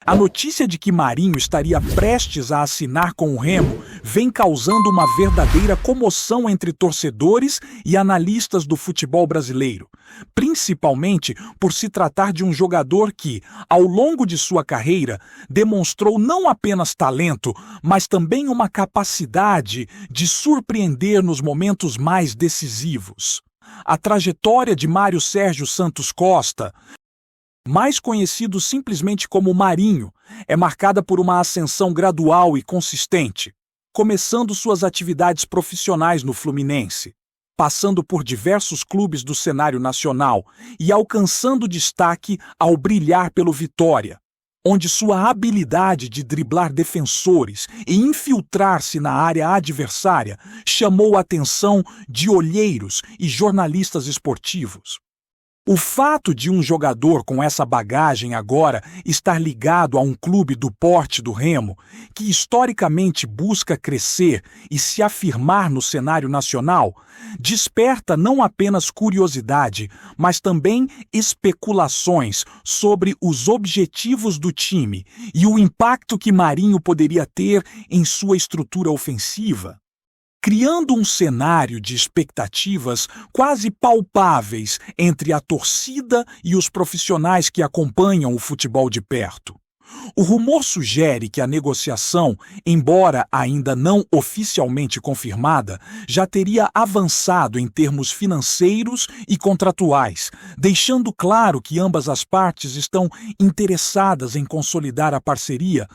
A notícia de que Marinho estaria prestes a assinar com o Remo vem causando uma verdadeira comoção entre torcedores e analistas do futebol brasileiro, principalmente por se tratar de um jogador que, ao longo de sua carreira, demonstrou não apenas talento, mas também uma capacidade de surpreender nos momentos mais decisivos. A trajetória de Mário Sérgio Santos Costa, mais conhecido simplesmente como Marinho, é marcada por uma ascensão gradual e consistente, começando suas atividades profissionais no Fluminense, passando por diversos clubes do cenário nacional e alcançando destaque ao brilhar pelo Vitória, onde sua habilidade de driblar defensores e infiltrar-se na área adversária chamou a atenção de olheiros e jornalistas esportivos. O fato de um jogador com essa bagagem agora estar ligado a um clube do porte do Remo, que historicamente busca crescer e se afirmar no cenário nacional, desperta não apenas curiosidade, mas também especulações sobre os objetivos do time e o impacto que Marinho poderia ter em sua estrutura ofensiva, criando um cenário de expectativas quase palpáveis entre a torcida e os profissionais que acompanham o futebol de perto. O rumor sugere que a negociação, embora ainda não oficialmente confirmada, já teria avançado em termos financeiros e contratuais, deixando claro que ambas as partes estão interessadas em consolidar a parceria,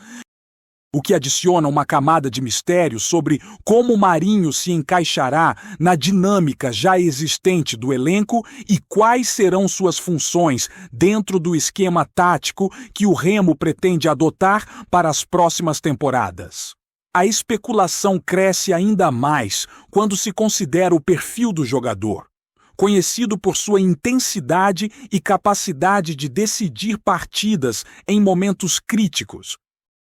o que adiciona uma camada de mistério sobre como Marinho se encaixará na dinâmica já existente do elenco e quais serão suas funções dentro do esquema tático que o Remo pretende adotar para as próximas temporadas. A especulação cresce ainda mais quando se considera o perfil do jogador, conhecido por sua intensidade e capacidade de decidir partidas em momentos críticos,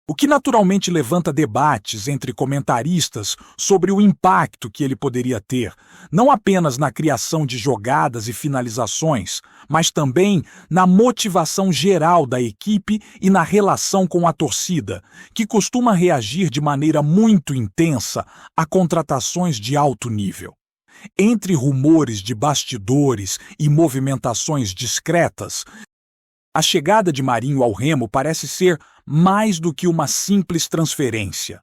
o que naturalmente levanta debates entre comentaristas sobre o impacto que ele poderia ter, não apenas na criação de jogadas e finalizações, mas também na motivação geral da equipe e na relação com a torcida, que costuma reagir de maneira muito intensa a contratações de alto nível. Entre rumores de bastidores e movimentações discretas, a chegada de Marinho ao Remo parece ser mais do que uma simples transferência.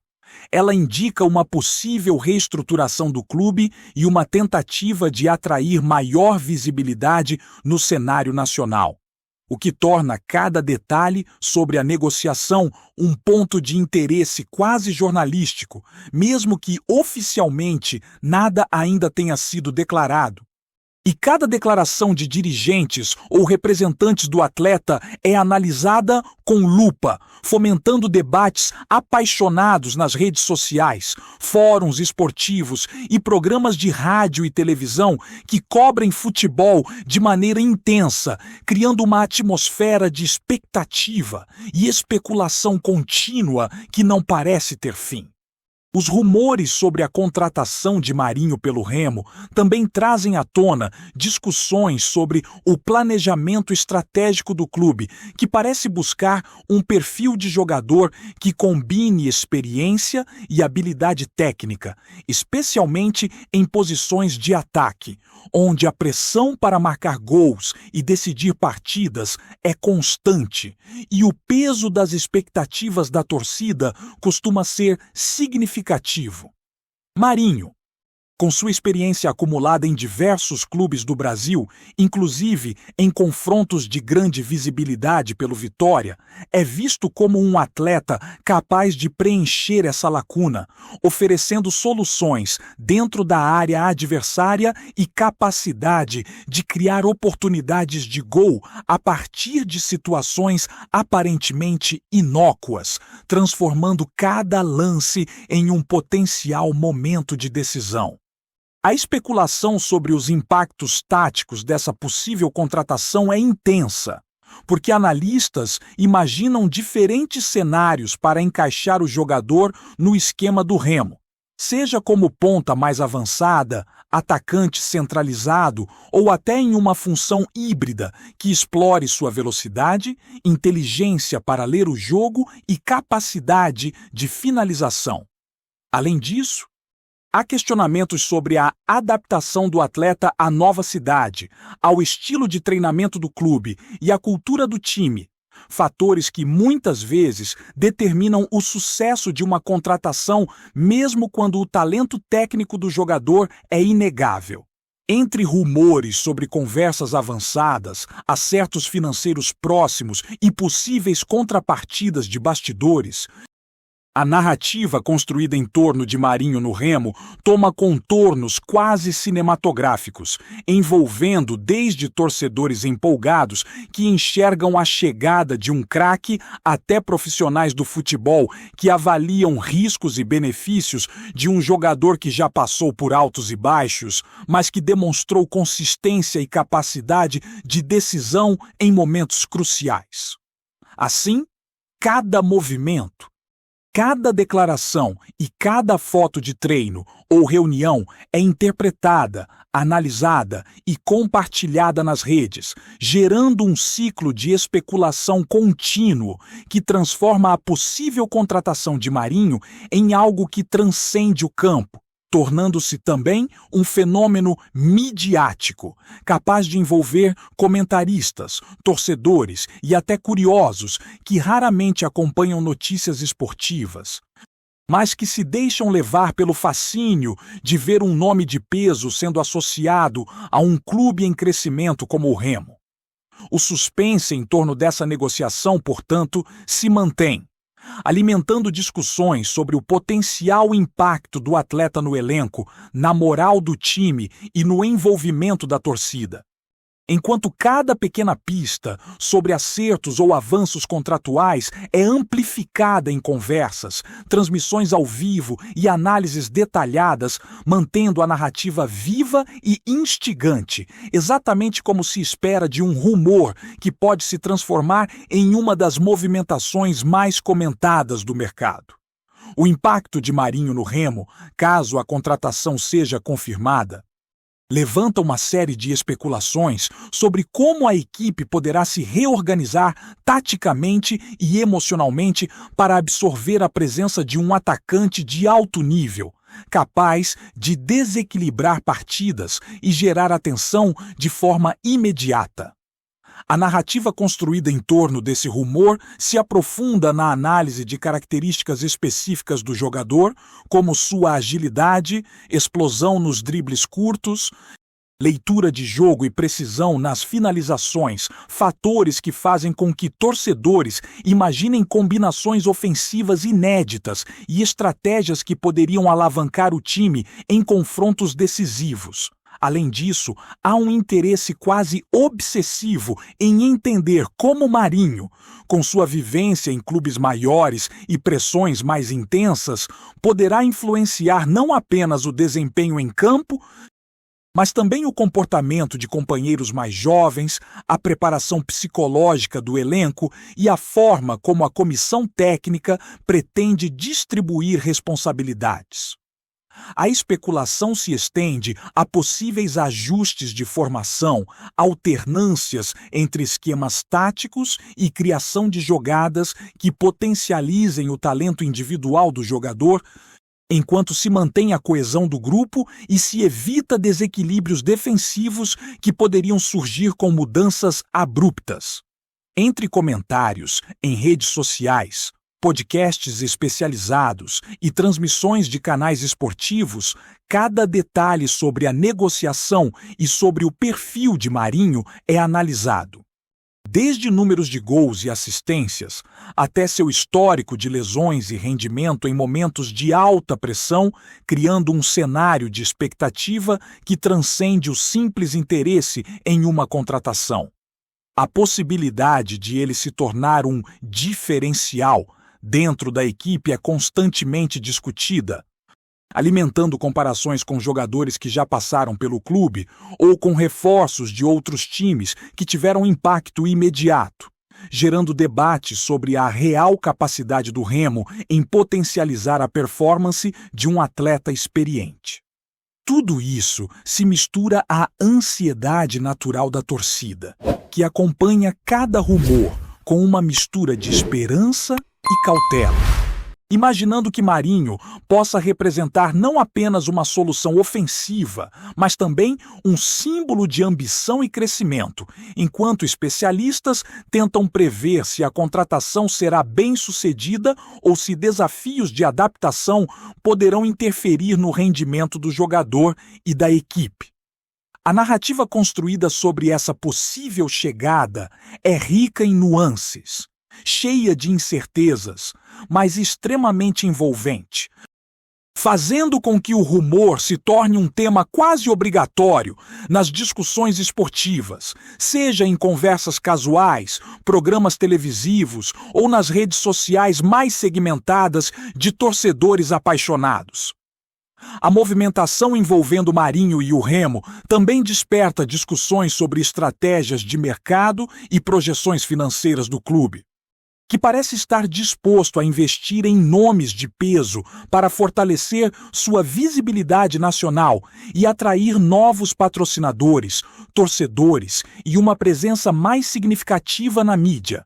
Ela indica uma possível reestruturação do clube e uma tentativa de atrair maior visibilidade no cenário nacional, o que torna cada detalhe sobre a negociação um ponto de interesse quase jornalístico, mesmo que oficialmente nada ainda tenha sido declarado. E cada declaração de dirigentes ou representantes do atleta é analisada com lupa, fomentando debates apaixonados nas redes sociais, fóruns esportivos e programas de rádio e televisão que cobrem futebol de maneira intensa, criando uma atmosfera de expectativa e especulação contínua que não parece ter fim. Os rumores sobre a contratação de Marinho pelo Remo também trazem à tona discussões sobre o planejamento estratégico do clube, que parece buscar um perfil de jogador que combine experiência e habilidade técnica, especialmente em posições de ataque, onde a pressão para marcar gols e decidir partidas é constante, e o peso das expectativas da torcida costuma ser significativo. Marinho, com sua experiência acumulada em diversos clubes do Brasil, inclusive em confrontos de grande visibilidade pelo Vitória, é visto como um atleta capaz de preencher essa lacuna, oferecendo soluções dentro da área adversária e capacidade de criar oportunidades de gol a partir de situações aparentemente inócuas, transformando cada lance em um potencial momento de decisão. A especulação sobre os impactos táticos dessa possível contratação é intensa, porque analistas imaginam diferentes cenários para encaixar o jogador no esquema do Remo, seja como ponta mais avançada, atacante centralizado ou até em uma função híbrida que explore sua velocidade, inteligência para ler o jogo e capacidade de finalização. Além disso, há questionamentos sobre a adaptação do atleta à nova cidade, ao estilo de treinamento do clube e à cultura do time, fatores que muitas vezes determinam o sucesso de uma contratação mesmo quando o talento técnico do jogador é inegável. Entre rumores sobre conversas avançadas, acertos financeiros próximos e possíveis contrapartidas de bastidores, a narrativa construída em torno de Marinho no Remo toma contornos quase cinematográficos, envolvendo desde torcedores empolgados que enxergam a chegada de um craque até profissionais do futebol que avaliam riscos e benefícios de um jogador que já passou por altos e baixos, mas que demonstrou consistência e capacidade de decisão em momentos cruciais. Assim, cada movimento, cada declaração e cada foto de treino ou reunião é interpretada, analisada e compartilhada nas redes, gerando um ciclo de especulação contínuo que transforma a possível contratação de Marinho em algo que transcende o campo, tornando-se também um fenômeno midiático, capaz de envolver comentaristas, torcedores e até curiosos que raramente acompanham notícias esportivas, mas que se deixam levar pelo fascínio de ver um nome de peso sendo associado a um clube em crescimento como o Remo. O suspense em torno dessa negociação, portanto, se mantém, alimentando discussões sobre o potencial impacto do atleta no elenco, na moral do time e no envolvimento da torcida. Enquanto cada pequena pista sobre acertos ou avanços contratuais é amplificada em conversas, transmissões ao vivo e análises detalhadas, mantendo a narrativa viva e instigante, exatamente como se espera de um rumor que pode se transformar em uma das movimentações mais comentadas do mercado. O impacto de Marinho no Remo, caso a contratação seja confirmada, levanta uma série de especulações sobre como a equipe poderá se reorganizar taticamente e emocionalmente para absorver a presença de um atacante de alto nível, capaz de desequilibrar partidas e gerar atenção de forma imediata. A narrativa construída em torno desse rumor se aprofunda na análise de características específicas do jogador, como sua agilidade, explosão nos dribles curtos, leitura de jogo e precisão nas finalizações, fatores que fazem com que torcedores imaginem combinações ofensivas inéditas e estratégias que poderiam alavancar o time em confrontos decisivos. Além disso, há um interesse quase obsessivo em entender como Marinho, com sua vivência em clubes maiores e pressões mais intensas, poderá influenciar não apenas o desempenho em campo, mas também o comportamento de companheiros mais jovens, a preparação psicológica do elenco e a forma como a comissão técnica pretende distribuir responsabilidades. A especulação se estende a possíveis ajustes de formação, alternâncias entre esquemas táticos e criação de jogadas que potencializem o talento individual do jogador, enquanto se mantém a coesão do grupo e se evita desequilíbrios defensivos que poderiam surgir com mudanças abruptas. Entre comentários, em redes sociais, podcasts especializados e transmissões de canais esportivos, cada detalhe sobre a negociação e sobre o perfil de Marinho é analisado. Desde números de gols e assistências, até seu histórico de lesões e rendimento em momentos de alta pressão, criando um cenário de expectativa que transcende o simples interesse em uma contratação. A possibilidade de ele se tornar um diferencial dentro da equipe é constantemente discutida, alimentando comparações com jogadores que já passaram pelo clube ou com reforços de outros times que tiveram impacto imediato, gerando debates sobre a real capacidade do Remo em potencializar a performance de um atleta experiente. Tudo isso se mistura à ansiedade natural da torcida, que acompanha cada rumor com uma mistura de esperança e cautela, imaginando que Marinho possa representar não apenas uma solução ofensiva, mas também um símbolo de ambição e crescimento, enquanto especialistas tentam prever se a contratação será bem-sucedida ou se desafios de adaptação poderão interferir no rendimento do jogador e da equipe. A narrativa construída sobre essa possível chegada é rica em nuances, cheia de incertezas, mas extremamente envolvente, fazendo com que o rumor se torne um tema quase obrigatório nas discussões esportivas, seja em conversas casuais, programas televisivos ou nas redes sociais mais segmentadas de torcedores apaixonados. A movimentação envolvendo Marinho e o Remo também desperta discussões sobre estratégias de mercado e projeções financeiras do clube, que parece estar disposto a investir em nomes de peso para fortalecer sua visibilidade nacional e atrair novos patrocinadores, torcedores e uma presença mais significativa na mídia.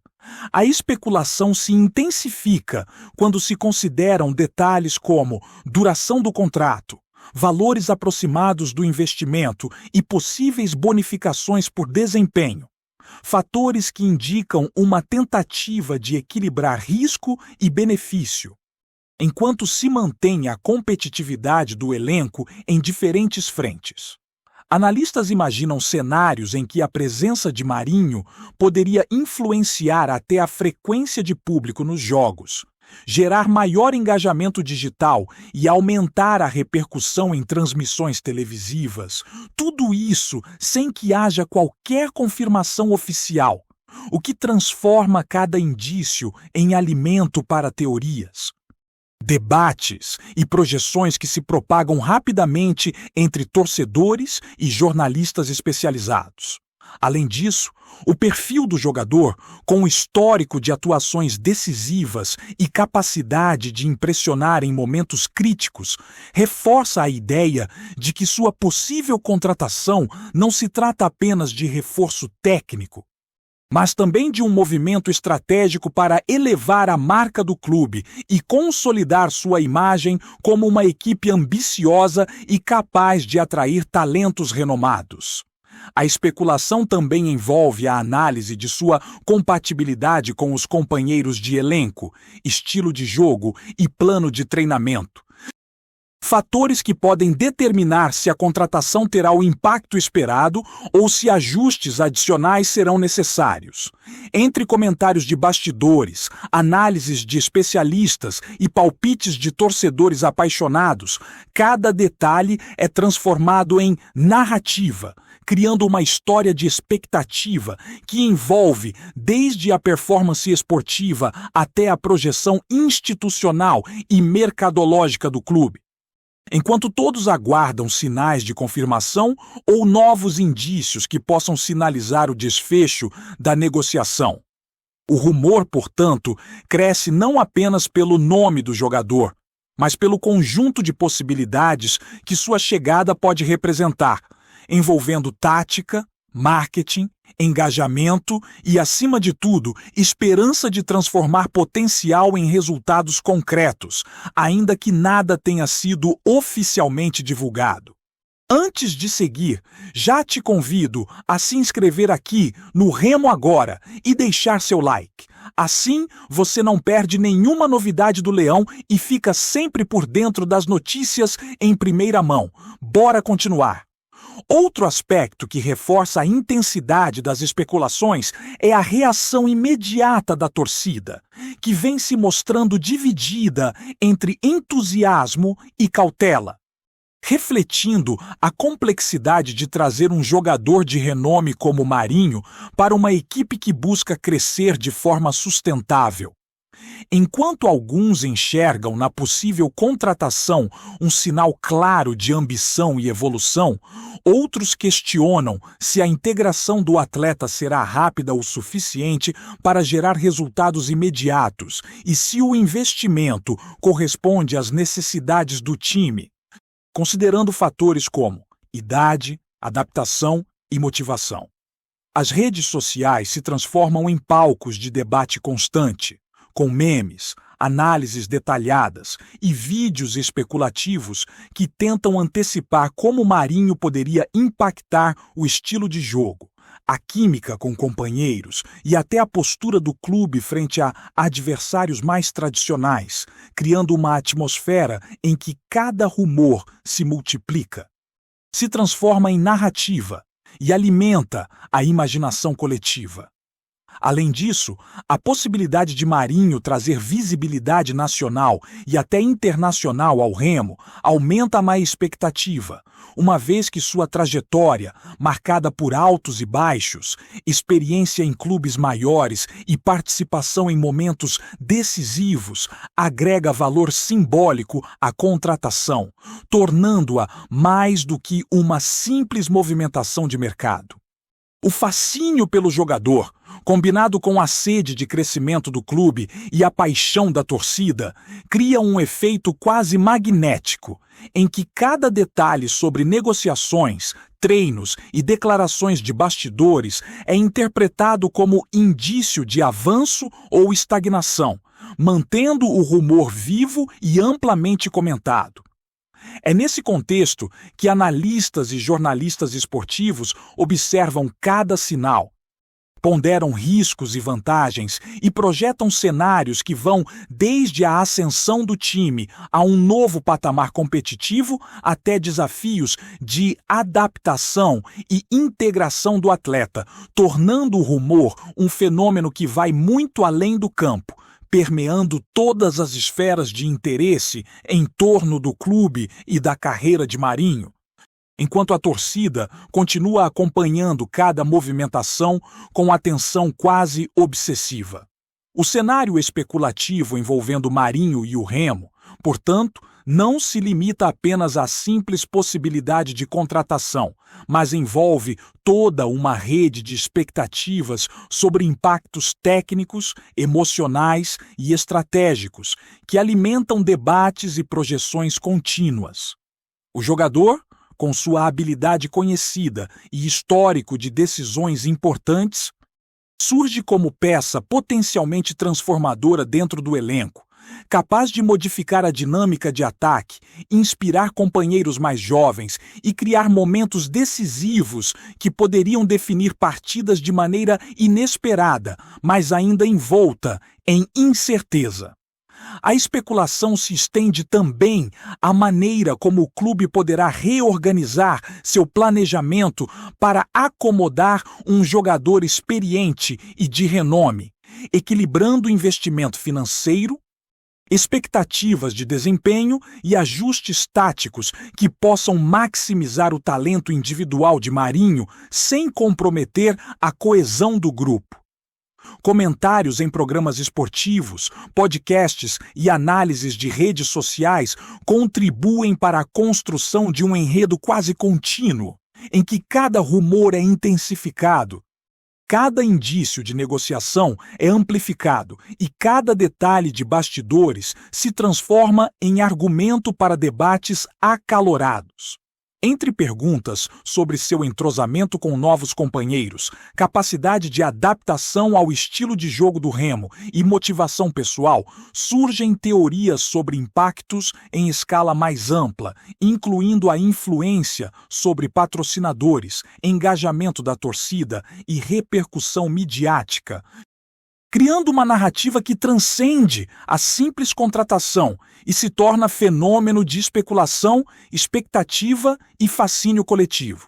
A especulação se intensifica quando se consideram detalhes como duração do contrato, valores aproximados do investimento e possíveis bonificações por desempenho. Fatores que indicam uma tentativa de equilibrar risco e benefício, enquanto se mantém a competitividade do elenco em diferentes frentes. Analistas imaginam cenários em que a presença de Marinho poderia influenciar até a frequência de público nos jogos, gerar maior engajamento digital e aumentar a repercussão em transmissões televisivas, tudo isso sem que haja qualquer confirmação oficial, o que transforma cada indício em alimento para teorias, debates e projeções que se propagam rapidamente entre torcedores e jornalistas especializados. Além disso, o perfil do jogador, com o histórico de atuações decisivas e capacidade de impressionar em momentos críticos, reforça a ideia de que sua possível contratação não se trata apenas de reforço técnico, mas também de um movimento estratégico para elevar a marca do clube e consolidar sua imagem como uma equipe ambiciosa e capaz de atrair talentos renomados. A especulação também envolve a análise de sua compatibilidade com os companheiros de elenco, estilo de jogo e plano de treinamento. Fatores que podem determinar se a contratação terá o impacto esperado ou se ajustes adicionais serão necessários. Entre comentários de bastidores, análises de especialistas e palpites de torcedores apaixonados, cada detalhe é transformado em narrativa, criando uma história de expectativa que envolve desde a performance esportiva até a projeção institucional e mercadológica do clube. Enquanto todos aguardam sinais de confirmação ou novos indícios que possam sinalizar o desfecho da negociação. O rumor, portanto, cresce não apenas pelo nome do jogador, mas pelo conjunto de possibilidades que sua chegada pode representar, envolvendo tática, marketing, engajamento e, acima de tudo, esperança de transformar potencial em resultados concretos, ainda que nada tenha sido oficialmente divulgado. Antes de seguir, já te convido a se inscrever aqui no Remo Agora e deixar seu like. Assim, você não perde nenhuma novidade do Leão e fica sempre por dentro das notícias em primeira mão. Bora continuar! Outro aspecto que reforça a intensidade das especulações é a reação imediata da torcida, que vem se mostrando dividida entre entusiasmo e cautela, refletindo a complexidade de trazer um jogador de renome como Marinho para uma equipe que busca crescer de forma sustentável. Enquanto alguns enxergam na possível contratação um sinal claro de ambição e evolução, outros questionam se a integração do atleta será rápida o suficiente para gerar resultados imediatos e se o investimento corresponde às necessidades do time. considerando fatores como idade, adaptação e motivação. As redes sociais se transformam em palcos de debate constante, com memes, análises detalhadas e vídeos especulativos que tentam antecipar como Marinho poderia impactar o estilo de jogo, a química com companheiros e até a postura do clube frente a adversários mais tradicionais, criando uma atmosfera em que cada rumor se multiplica, se transforma em narrativa e alimenta a imaginação coletiva. Além disso, a possibilidade de Marinho trazer visibilidade nacional e até internacional ao Remo aumenta a expectativa, uma vez que sua trajetória, marcada por altos e baixos, experiência em clubes maiores e participação em momentos decisivos, agrega valor simbólico à contratação, tornando-a mais do que uma simples movimentação de mercado. O fascínio pelo jogador, combinado com a sede de crescimento do clube e a paixão da torcida, cria um efeito quase magnético, em que cada detalhe sobre negociações, treinos e declarações de bastidores é interpretado como indício de avanço ou estagnação, mantendo o rumor vivo e amplamente comentado. É nesse contexto que analistas e jornalistas esportivos observam cada sinal, ponderam riscos e vantagens e projetam cenários que vão desde a ascensão do time a um novo patamar competitivo até desafios de adaptação e integração do atleta, tornando o rumor um fenômeno que vai muito além do campo, permeando todas as esferas de interesse em torno do clube e da carreira de Marinho, enquanto a torcida continua acompanhando cada movimentação com atenção quase obsessiva. O cenário especulativo envolvendo Marinho e o Remo, portanto, não se limita apenas à simples possibilidade de contratação, mas envolve toda uma rede de expectativas sobre impactos técnicos, emocionais e estratégicos que alimentam debates e projeções contínuas. O jogador, com sua habilidade conhecida e histórico de decisões importantes, surge como peça potencialmente transformadora dentro do elenco, capaz de modificar a dinâmica de ataque, inspirar companheiros mais jovens e criar momentos decisivos que poderiam definir partidas de maneira inesperada, mas ainda envolta em incerteza. A especulação se estende também à maneira como o clube poderá reorganizar seu planejamento para acomodar um jogador experiente e de renome, equilibrando investimento financeiro, expectativas de desempenho e ajustes táticos que possam maximizar o talento individual de Marinho sem comprometer a coesão do grupo. Comentários em programas esportivos, podcasts e análises de redes sociais contribuem para a construção de um enredo quase contínuo, em que cada rumor é intensificado, cada indício de negociação é amplificado e cada detalhe de bastidores se transforma em argumento para debates acalorados. Entre perguntas sobre seu entrosamento com novos companheiros, capacidade de adaptação ao estilo de jogo do Remo e motivação pessoal, surgem teorias sobre impactos em escala mais ampla, incluindo a influência sobre patrocinadores, engajamento da torcida e repercussão midiática, criando uma narrativa que transcende a simples contratação e se torna fenômeno de especulação, expectativa e fascínio coletivo.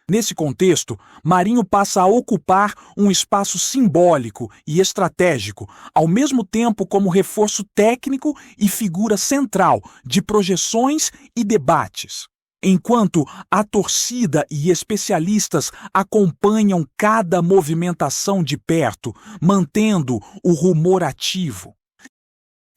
Nesse contexto, Marinho passa a ocupar um espaço simbólico e estratégico, ao mesmo tempo como reforço técnico e figura central de projeções e debates. Enquanto a torcida e especialistas acompanham cada movimentação de perto, mantendo o rumor ativo,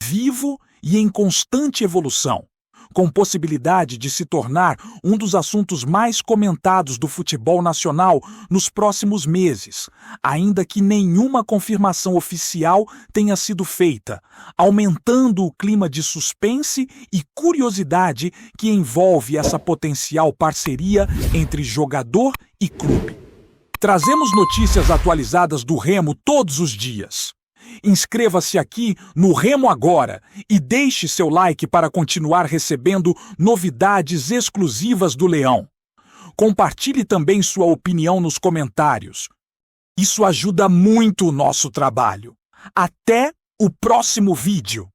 vivo e em constante evolução, com possibilidade de se tornar um dos assuntos mais comentados do futebol nacional nos próximos meses, ainda que nenhuma confirmação oficial tenha sido feita, aumentando o clima de suspense e curiosidade que envolve essa potencial parceria entre jogador e clube. Trazemos notícias atualizadas do Remo todos os dias. Inscreva-se aqui no Remo Agora e deixe seu like para continuar recebendo novidades exclusivas do Leão. Compartilhe também sua opinião nos comentários. Isso ajuda muito o nosso trabalho. Até o próximo vídeo!